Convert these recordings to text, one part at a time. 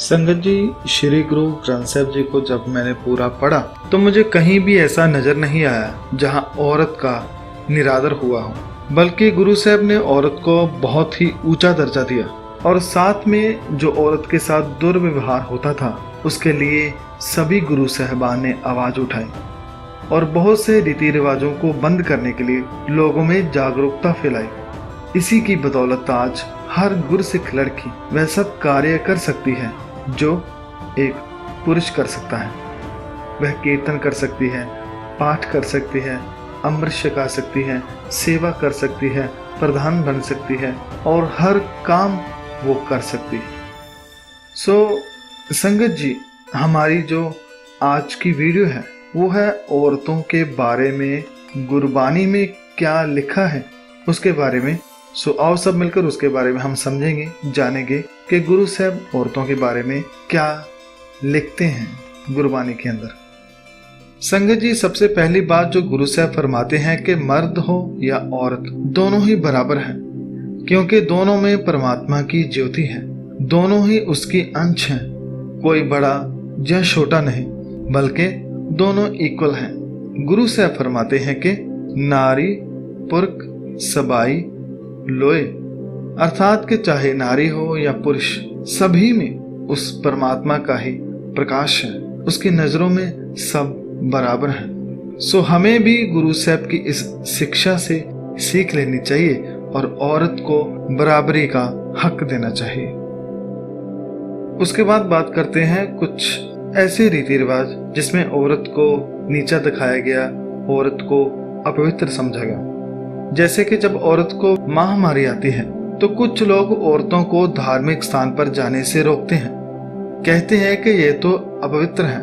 संगत जी, श्री गुरु ग्रंथ साहिब जी को जब मैंने पूरा पढ़ा तो मुझे कहीं भी ऐसा नजर नहीं आया जहां औरत का निरादर हुआ हो, बल्कि गुरु साहब ने औरत को बहुत ही ऊंचा दर्जा दिया और साथ में जो औरत के साथ दुर्व्यवहार होता था उसके लिए सभी गुरु साहबान ने आवाज उठाई और बहुत से रीति रिवाजों को बंद करने के लिए लोगों में जागरूकता फैलाई। इसी की बदौलत आज हर गुरसिख लड़की वह सब कार्य कर सकती है जो एक पुरुष कर सकता है। वह कीर्तन कर सकती है, पाठ कर सकती है, अमृत छका सकती है, सेवा कर सकती है, प्रधान बन सकती है और हर काम वो कर सकती है। संगत जी, हमारी जो आज की वीडियो है वो है औरतों के बारे में गुरबानी में क्या लिखा है उसके बारे में। आओ सब मिलकर उसके बारे में हम समझेंगे, जानेंगे कि गुरु साहब औरतों के बारे में क्या लिखते हैं गुरबानी के अंदर। संगत जी, सबसे पहली बात जो गुरु साहब फरमाते हैं कि मर्द हो या औरत दोनों ही बराबर हैं, क्योंकि दोनों में परमात्मा की ज्योति है, दोनों ही उसकी अंश हैं। कोई बड़ा या छोटा नहीं, बल्कि दोनों इक्वल हैं। गुरु साहब फरमाते हैं कि नारी पुरुष सबाई लोए, अर्थात कि चाहे नारी हो या पुरुष, सभी में उस परमात्मा का ही प्रकाश है, उसकी नजरों में सब बराबर हैं। हमें भी गुरु साहब की इस शिक्षा से सीख लेनी चाहिए और औरत को बराबरी का हक देना चाहिए। उसके बाद बात करते हैं कुछ ऐसे रीति रिवाज जिसमें औरत को नीचा दिखाया गया, औरत को अपवित्र समझा गया। जैसे कि जब औरत को महामारी आती है तो कुछ लोग औरतों को धार्मिक स्थान पर जाने से रोकते हैं, कहते हैं कि ये तो अपवित्र है।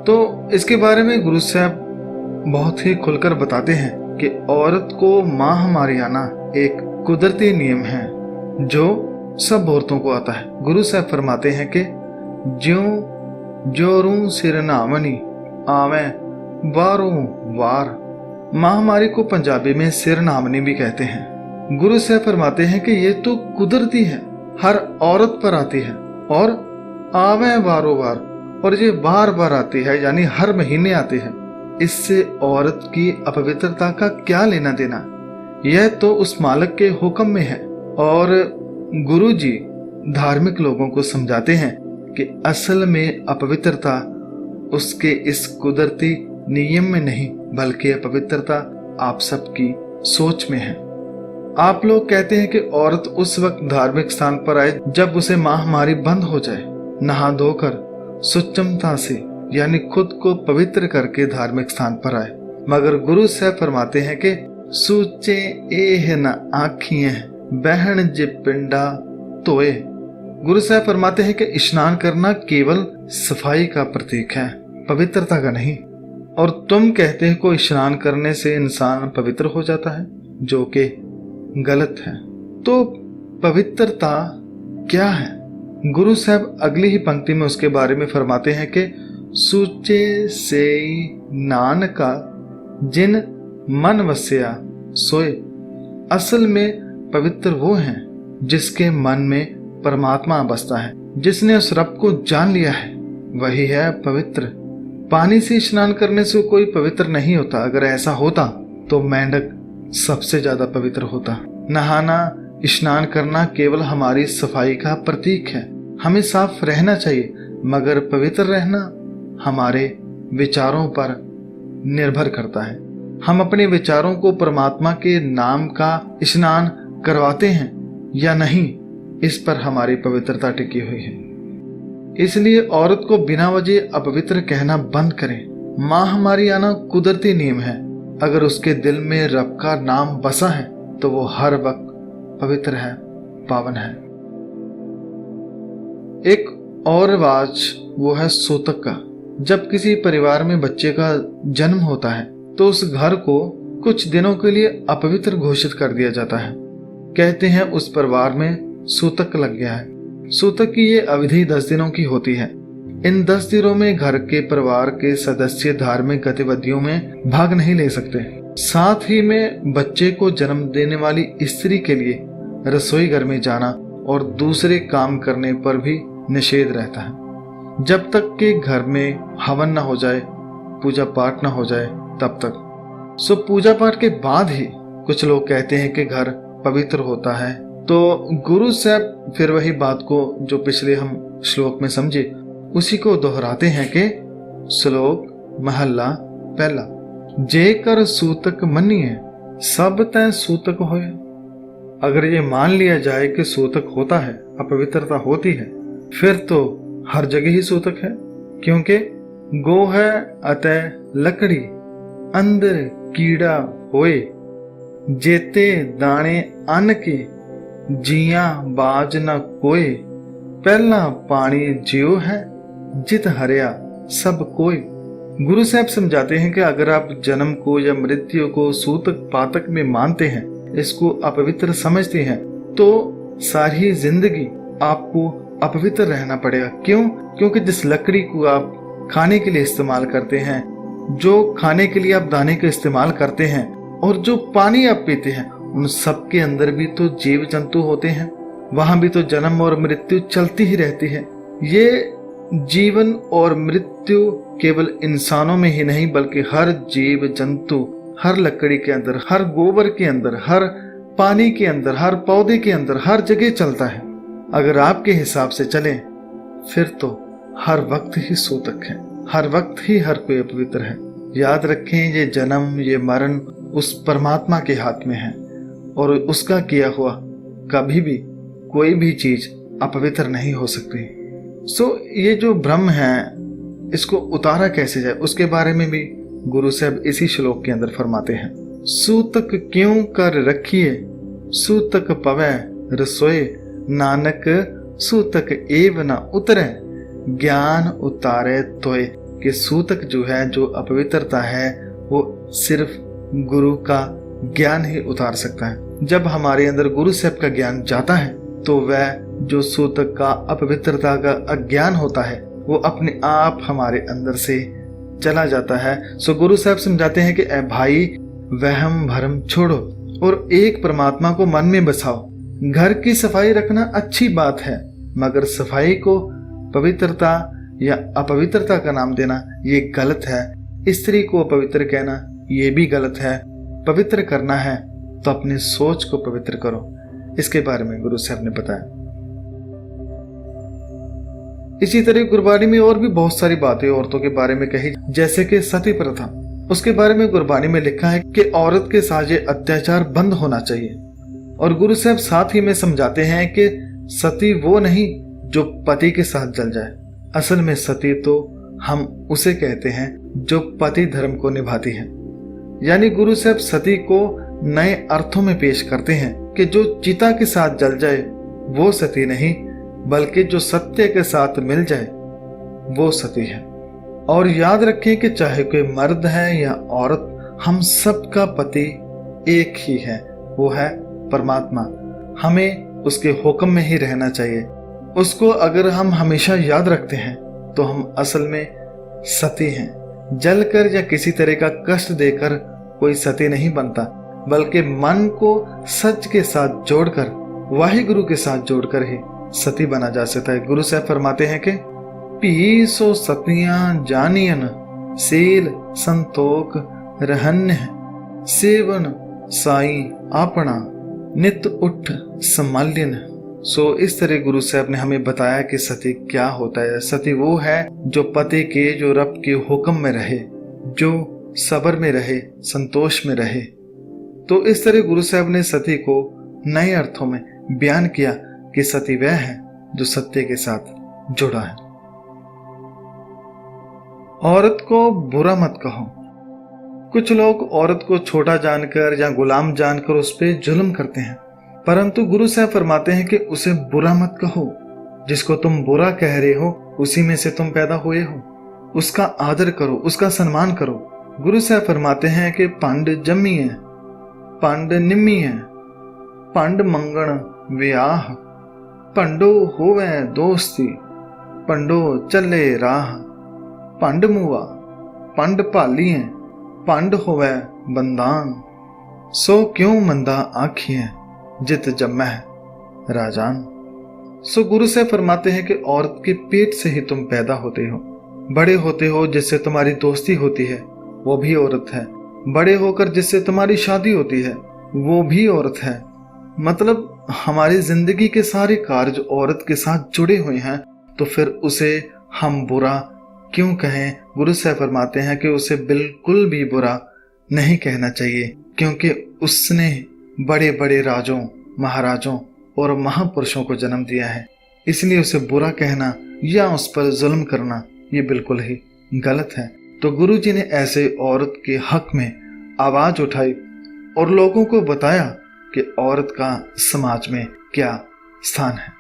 तो इसके बारे में गुरु साहब बहुत ही खुलकर बताते हैं कि औरत को महामारी आना एक कुदरती नियम है जो सब औरतों को आता है। गुरु साहब फरमाते हैं कि ज्यों जोरू सिरनामनी आवे वारों वार। महामारी को पंजाबी में सिरनामनी भी कहते हैं। गुरु साहब फरमाते हैं कि ये तो कुदरती है, हर औरत पर आती है और आवे वारों वार, और ये बार बार आती है, यानी हर महीने आती है। इससे औरत की अपवित्रता का क्या लेना देना, यह तो उस मालिक के हुक्म में है। और गुरु जी धार्मिक लोगों को समझाते हैं कि असल में अपवित्रता उसके इस कुदरती नियम में नहीं, बल्कि अपवित्रता आप सबकी सोच में है। आप लोग कहते हैं कि औरत उस वक्त धार्मिक स्थान पर आए जब उसे महामारी बंद हो जाए, नहा धोकर सुचमता से यानी खुद को पवित्र करके धार्मिक स्थान पर आए। मगर गुरु साहब फरमाते हैं कि सूचे एह न आखियां बहन जे पिंडा तोए। गुरु साहब फरमाते हैं कि स्नान करना केवल सफाई का प्रतीक है, पवित्रता का नहीं। और तुम कहते हो स्नान करने से इंसान पवित्र हो जाता है, जो कि गलत है। तो पवित्रता क्या है? गुरु साहब अगली ही पंक्ति में उसके बारे में फरमाते हैं कि सूचे से नानका जिन मन वस्या सोए। असल में पवित्र वो हैं जिसके मन में परमात्मा बसता है, जिसने उस रब को जान लिया है, वही है पवित्र। पानी से स्नान करने से कोई पवित्र नहीं होता। अगर ऐसा होता तो मेंढक सबसे ज्यादा पवित्र होता। नहाना स्नान करना केवल हमारी सफाई का प्रतीक है, हमें साफ रहना चाहिए, मगर पवित्र रहना हमारे विचारों पर निर्भर करता है। हम अपने विचारों को परमात्मा के नाम का स्नान करवाते हैं या नहीं, इस पर हमारी पवित्रता टिकी हुई है। इसलिए औरत को बिना वजह अपवित्र कहना बंद करें। महामारी आना कुदरती नियम है। अगर उसके दिल में रब का नाम बसा है तो वो हर वक्त पवित्र है, पावन है। एक और रिवाज वो है सूतक का। जब किसी परिवार में बच्चे का जन्म होता है तो उस घर को कुछ दिनों के लिए अपवित्र घोषित कर दिया जाता है। कहते हैं उस परिवार में सूतक लग गया है। सूतक की ये अवधि 10 दिनों की होती है। इन 10 दिनों में घर के परिवार के सदस्य धार्मिक गतिविधियों में भाग नहीं ले सकते। साथ ही में बच्चे को जन्म देने वाली स्त्री के लिए रसोई घर में जाना और दूसरे काम करने पर भी निषेध रहता है। जब तक कि घर में हवन न हो जाए, पूजा पाठ न हो जाए, तब तक। सो पूजा पाठ के बाद ही कुछ लोग कहते हैं कि घर पवित्र होता है। तो गुरु साहब फिर वही बात को जो पिछले हम श्लोक में समझे उसी को दोहराते हैं कि श्लोक महला पहला, जेकर सूतक मनिए सब तय सूतक होए। अगर ये मान लिया जाए कि सूतक होता है, अपवित्रता होती है, फिर तो हर जगह ही सूतक है, क्योंकि गो है अतः लकड़ी अंदर कीड़ा होए, जेते दाने अन्न के जिया बाज न कोय, पहला पानी जियो है जित हरिया सब कोई। गुरु साहब समझाते हैं कि अगर आप जन्म को या मृत्यु को सूतक पातक में मानते हैं, इसको अपवित्र समझते हैं, तो सारी जिंदगी आपको अपवित्र रहना पड़ेगा। क्यों? क्योंकि जिस लकड़ी को आप खाने के लिए इस्तेमाल करते हैं, जो खाने के लिए आप दाने का इस्तेमाल करते हैं, और जो पानी आप पीते हैं, उन सब के अंदर भी तो जीव जंतु होते हैं। वहां भी तो जन्म और मृत्यु चलती ही रहती है। ये जीवन और मृत्यु केवल इंसानों में ही नहीं, बल्कि हर जीव जंतु, हर लकड़ी के अंदर, हर गोबर के अंदर, हर पानी के अंदर, हर पौधे के अंदर, हर जगह चलता है। अगर आपके हिसाब से चले फिर तो हर वक्त ही सूतक है, हर वक्त ही हर कोई अपवित्र है। याद रखें, ये जन्म, ये मरण उस परमात्मा के हाथ में है, और उसका किया हुआ कभी भी कोई भी चीज अपवित्र नहीं हो सकती। ये जो भ्रम है, इसको उतारा कैसे जाए, उसके बारे में भी गुरु साहब इसी श्लोक के अंदर फरमाते हैं। सूतक क्यों कर रखिए सूतक पवै रसोए, नानक सूतक एव न उतरे ज्ञान उतारे तोय। कि सूतक जो है, जो अपवित्रता है, वो सिर्फ गुरु का ज्ञान ही उतार सकता है। जब हमारे अंदर गुरु साहब का ज्ञान जाता है तो वह जो सूतक का, अपवित्रता का अज्ञान होता है, वो अपने आप हमारे अंदर से चला जाता है। सो गुरु साहब समझाते हैं कि ए भाई, वहम भरम छोड़ो और एक परमात्मा को मन में बसाओ। घर की सफाई रखना अच्छी बात है, मगर सफाई को पवित्रता या अपवित्रता का नाम देना ये गलत है। स्त्री को पवित्र कहना ये भी गलत है। पवित्र करना है तो अपनी सोच को पवित्र करो। इसके बारे में गुरु साहब ने बताया। इसी तरह गुरबाणी में और भी बहुत सारी बातें औरतों के बारे में कही, जैसे कि सती प्रथा। उसके बारे में गुरबाणी में लिखा है कि औरत के साथ ये अत्याचार बंद होना चाहिए। और गुरु साहब साथ ही में समझाते हैं कि सती वो नहीं जो पति के साथ जल जाए। असल में सती तो हम उसे कहते हैं जो पति धर्म को निभाती है। यानी गुरु साहब सती को नए अर्थों में पेश करते हैं कि जो चिता के साथ जल जाए वो सती नहीं, बल्कि जो सत्य के साथ मिल जाए वो सती है। और याद रखें कि चाहे कोई मर्द है या औरत, हम सबका पति एक ही है, वो है परमात्मा। हमें उसके हुक्म में ही रहना चाहिए। उसको अगर हम हमेशा याद रखते हैं तो हम असल में सती हैं। जलकर या किसी तरह का कष्ट देकर कोई सती नहीं बनता, बल्कि मन को सच के साथ जोड़कर, वाहिगुरु के साथ जोड़कर ही सती बना जा सकता है। गुरु साहब फरमाते हैं कि पी सो सतियां जानियन सेल संतोख रहन्य, सेवन साई आपना नित उठ समाल्यन। इस तरह गुरु साहब ने हमें बताया कि सती क्या होता है। सती वो है जो पति के, जो रब के हुक्म में रहे, जो सब्र में रहे, संतोष में रहे। तो इस तरह गुरु साहब ने सती को नए अर्थों में बयान किया कि सती वह है जो सत्य के साथ जुड़ा है। औरत को बुरा मत कहो। कुछ लोग औरत को छोटा जानकर या गुलाम जानकर उस पर जुल्म करते हैं, परंतु गुरु साहब फरमाते हैं कि उसे बुरा मत कहो। जिसको तुम बुरा कह रहे हो उसी में से तुम पैदा हुए हो। उसका आदर करो, उसका सम्मान करो। गुरु साहब फरमाते हैं कि पंड जम्मी है, पंड निम्मी है, पंड मंगण व्याह, पंडो होवे दोस्ती, पंडो चले राह, पंड मुआ, पंड पाली है, पंड होवे बंदान। सो क्यों मंदा आखिए जित जम्मै राजान। सो गुरु साहब फरमाते हैं कि औरत के पेट से ही तुम पैदा होते हो, बड़े होते हो, जिससे तुम्हारी दोस्ती होती है वो भी औरत है, बड़े होकर जिससे तुम्हारी शादी होती है वो भी औरत है। मतलब हमारी जिंदगी के सारे कार्य औरत के साथ जुड़े हुए हैं, तो फिर उसे हम बुरा क्यों कहें? गुरु साहब फरमाते हैं कि उसे बिल्कुल भी बुरा नहीं कहना चाहिए, क्योंकि उसने बड़े बड़े राजों, महाराजों और महापुरुषों को जन्म दिया है। इसलिए उसे बुरा कहना या उस पर जुल्म करना ये बिल्कुल ही गलत है। तो गुरु जी ने ऐसे औरत के हक में आवाज उठाई और लोगों को बताया कि औरत का समाज में क्या स्थान है।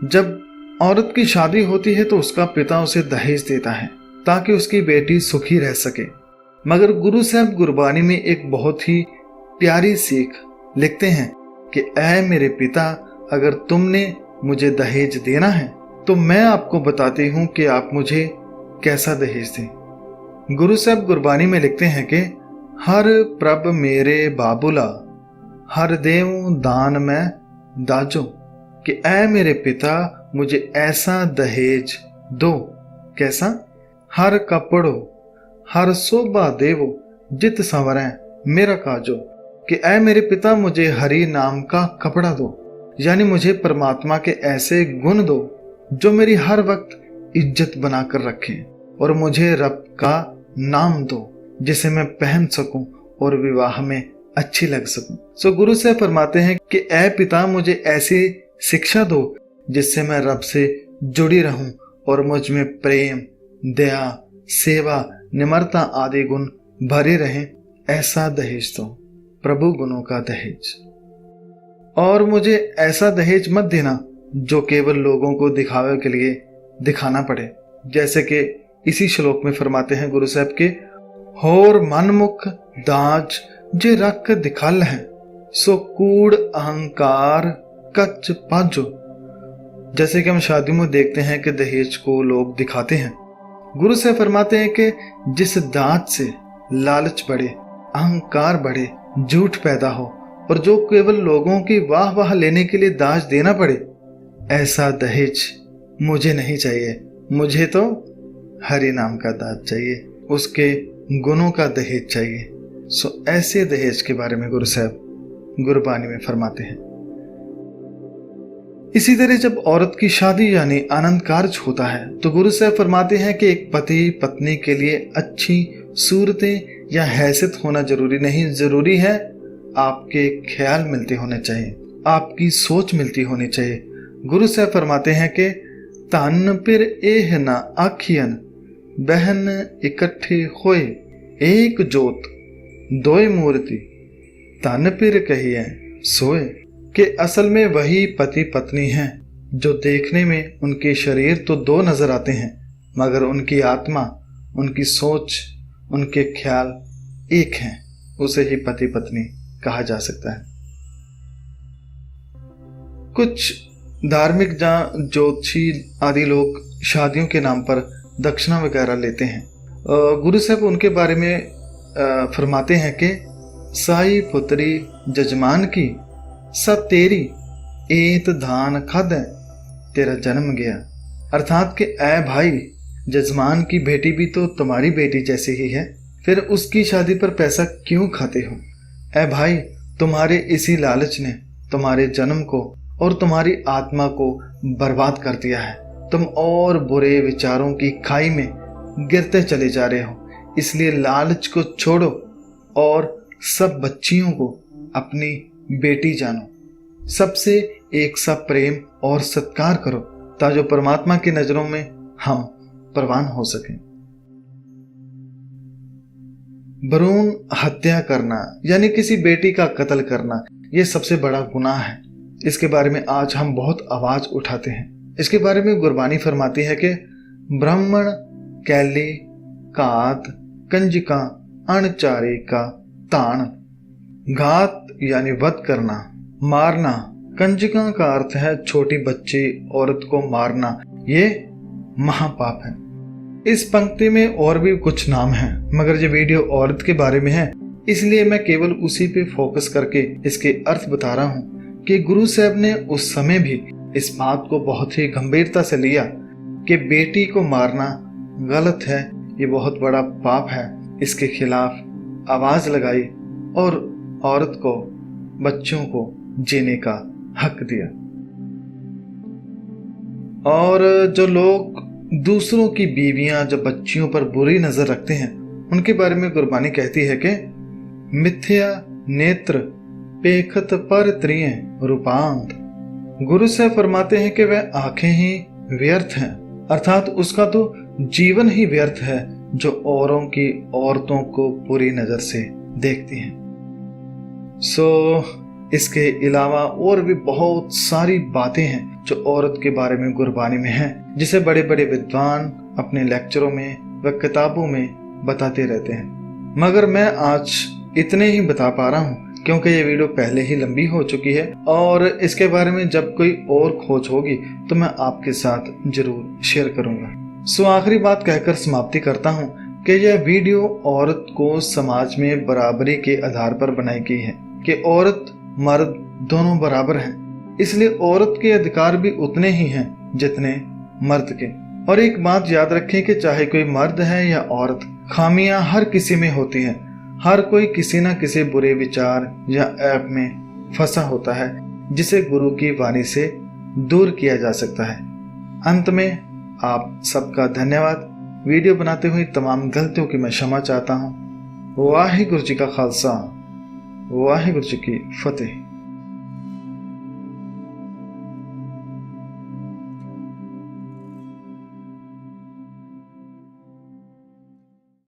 जब औरत की शादी होती है तो उसका पिता उसे दहेज देता है ताकि उसकी बेटी सुखी रह सके। मगर गुरु साहब गुरबानी में एक बहुत ही प्यारी सीख लिखते हैं कि ऐ मेरे पिता, अगर तुमने मुझे दहेज देना है तो मैं आपको बताती हूं कि आप मुझे कैसा दहेज दें। गुरु साहब गुरबानी में लिखते हैं कि हर प्रभ मेरे बाबुला, हर देव दान में दाजो, कि ऐ मेरे पिता मुझे ऐसा दहेज दो। कैसा? हर कपड़ो हर शोभा देवो, जित संवरें मेरा काजो, कि ऐ मेरे पिता मुझे हरि नाम का कपड़ा दो, यानी मुझे परमात्मा के ऐसे गुण दो जो मेरी हर वक्त इज्जत बनाकर रखे, और मुझे रब का नाम दो जिसे मैं पहन सकूं और विवाह में अच्छी लग सकूं। सो गुरु से फरमाते हैं कि ऐ पिता मुझे ऐसी शिक्षा दो जिससे मैं रब से जुड़ी रहूं और मुझ में प्रेम, दया, सेवा, निम्रता आदि गुण भरे रहें। ऐसा दहेज दो, प्रभु गुणों का दहेज। और मुझे ऐसा दहेज मत देना जो केवल लोगों को दिखावे के लिए दिखाना पड़े, जैसे कि इसी श्लोक में फरमाते हैं गुरु साहब के, होर मनमुख दाज जे रख दिखाल है, सो कूड़ अहंकार कच पाजो। जैसे कि हम शादियों में देखते हैं कि दहेज को लोग दिखाते हैं। गुरु साहब फरमाते हैं कि जिस दाज से लालच बढ़े, अहंकार बढ़े, झूठ पैदा हो और जो केवल लोगों की वाह वाह लेने के लिए दाज देना पड़े, ऐसा दहेज मुझे नहीं चाहिए। मुझे तो हरि नाम का दाज चाहिए, उसके गुणों का दहेज चाहिए। सो ऐसे दहेज के बारे में गुरु साहब गुरबानी में फरमाते हैं। इसी तरह जब औरत की शादी यानी आनंद कार्य होता है तो गुरु साहब फरमाते हैं कि एक पति पत्नी के लिए अच्छी सूरतें या हैसियत होना जरूरी नहीं, जरूरी है आपके ख्याल मिलते होने चाहिए, आपकी सोच मिलती होनी चाहिए। गुरु साहब फरमाते हैं कि तन पिर एह ना आखियन बहन इकट्ठे होए, एक जोत दोय मूर्ति तन पिर कहिए सोए, कि असल में वही पति पत्नी हैं जो देखने में उनके शरीर तो दो नजर आते हैं मगर उनकी आत्मा, उनकी सोच, उनके ख्याल एक हैं। उसे ही पति पत्नी कहा जा सकता है। कुछ धार्मिक जहाँ ज्योतिषी आदि लोग शादियों के नाम पर दक्षिणा वगैरह लेते हैं। गुरु साहब उनके बारे में फरमाते हैं कि साई पुत्री जजमान की सब तेरी एत धान खाद तेरा जन्म गया, अर्थात कि ऐ भाई जजमान की बेटी भी तो तुम्हारी बेटी जैसी ही है, फिर उसकी शादी पर पैसा क्यों खाते हो? ऐ भाई तुम्हारे इसी लालच ने तुम्हारे जन्म को और तुम्हारी आत्मा को बर्बाद कर दिया है। तुम और बुरे विचारों की खाई में गिरते चले जा रहे हो। इसलिए लालच को छोड़ो और सब बच्चियों को अपनी बेटी जानो, सबसे एक सा प्रेम और सत्कार करो ताकि परमात्मा की नजरों में हम परवान हो सकें। भ्रूण हत्या करना यानी किसी बेटी का कत्ल करना, यह सबसे बड़ा गुनाह है। इसके बारे में आज हम बहुत आवाज उठाते हैं। इसके बारे में गुरबानी फरमाती है कि ब्राह्मण कैली कात कंजिका अणचारी का तान, घात यानी वध करना, मारना। कंजिका का अर्थ है छोटी बच्ची औरत को मारना, ये महापाप है। इस पंक्ति में और भी कुछ नाम हैं, मगर ये वीडियो औरत के बारे में है इसलिए मैं केवल उसी पे फोकस करके इसके अर्थ बता रहा हूँ, कि गुरु साहब ने उस समय भी इस बात को बहुत ही गंभीरता से लिया कि बेटी को मारना गलत है, ये बहुत बड़ा पाप है। इसके खिलाफ आवाज लगाई और औरत को, बच्चों को जीने का हक दिया। और जो लोग दूसरों की बीवियां, जो बच्चियों पर बुरी नजर रखते हैं, उनके बारे में गुरबानी कहती है कि मिथ्या नेत्र पेखत पर त्रिय रूपांत। गुरु साहब फरमाते हैं कि वह आंखें ही व्यर्थ हैं, अर्थात उसका तो जीवन ही व्यर्थ है जो औरों की औरतों को बुरी नजर से देखती हैं। इसके अलावा और भी बहुत सारी बातें हैं जो औरत के बारे में गुरबानी में हैं, जिसे बड़े बड़े विद्वान अपने लेक्चरों में व किताबों में बताते रहते हैं, मगर मैं आज इतने ही बता पा रहा हूँ क्योंकि ये वीडियो पहले ही लंबी हो चुकी है और इसके बारे में जब कोई और खोज होगी तो मैं आपके साथ जरूर शेयर करूंगा। आखिरी बात कहकर समाप्ति करता हूँ कि यह वीडियो औरत को समाज में बराबरी के आधार पर बनाई गई है कि औरत मर्द दोनों बराबर हैं, इसलिए औरत के अधिकार भी उतने ही हैं जितने मर्द के। और एक बात याद रखें कि चाहे कोई मर्द है या औरत, खामियां हर किसी में होती हैं। हर कोई किसी न किसी बुरे विचार या ऐप में फंसा होता है जिसे गुरु की वाणी से दूर किया जा सकता है। अंत में आप सबका धन्यवाद। वीडियो बनाते हुए तमाम गलतियों की मैं क्षमा चाहता हूँ। वाहिगुरु जी का खालसा, वाहिगुरु जी की फतेह।